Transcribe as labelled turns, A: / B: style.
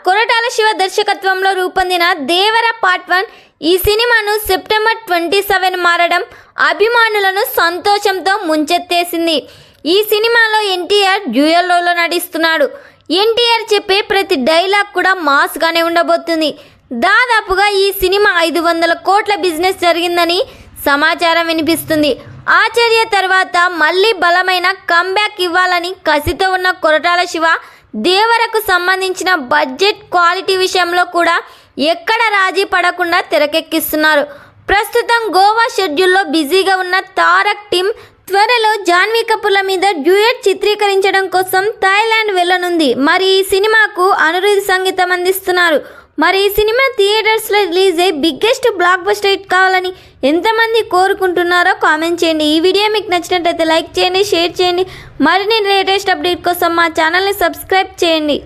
A: కొరటాల శివ దర్శకత్వంలో రూపొందిన దేవర పార్ట్ 1 ఈ సినిమాను సెప్టెంబర్ 27 మారడం అభిమానులను సంతోషంతో ముంచెత్తేసింది. ఈ సినిమాలో ఎన్టీఆర్ డ్యూయల్ రోల్లో నటిస్తున్నాడు. ఎన్టీఆర్ చెప్పే ప్రతి డైలాగ్ కూడా మాస్ గానే ఉండబోతుంది. దాదాపుగా ఈ సినిమా 500 కోట్ల బిజినెస్ జరిగిందని సమాచారం వినిపిస్తుంది. ఆచార్య తర్వాత మళ్ళీ బలమైన కంబ్యాక్ ఇవ్వాలని కసితో ఉన్న కొరటాల శివ దేవరకు సంబంధించిన బడ్జెట్ క్వాలిటీ విషయంలో కూడా ఎక్కడ రాజీ పడకుండా తెరకెక్కిస్తున్నారు. ప్రస్తుతం గోవా షెడ్యూల్లో బిజీగా ఉన్న తారక్ టీం త్వరలో జాన్వీ కపూర్ల మీద డ్యూయట్ చిత్రీకరించడం కోసం థాయిలాండ్ వెళ్ళనుంది. మరి ఈ సినిమాకు అనిరుద్ధ్ సంగీతం అందిస్తున్నారు. మరి ఈ సినిమా థియేటర్స్లో రిలీజ్ అయ్యి బిగ్గెస్ట్ బ్లాక్ బస్టర్ హిట్ కావాలని ఎంతమంది కోరుకుంటున్నారో కామెంట్ చేయండి. ఈ వీడియో మీకు నచ్చినట్లయితే లైక్ చేయండి, షేర్ చేయండి. మరిన్ని లేటెస్ట్ అప్డేట్ కోసం మా ఛానల్ని సబ్స్క్రైబ్ చేయండి.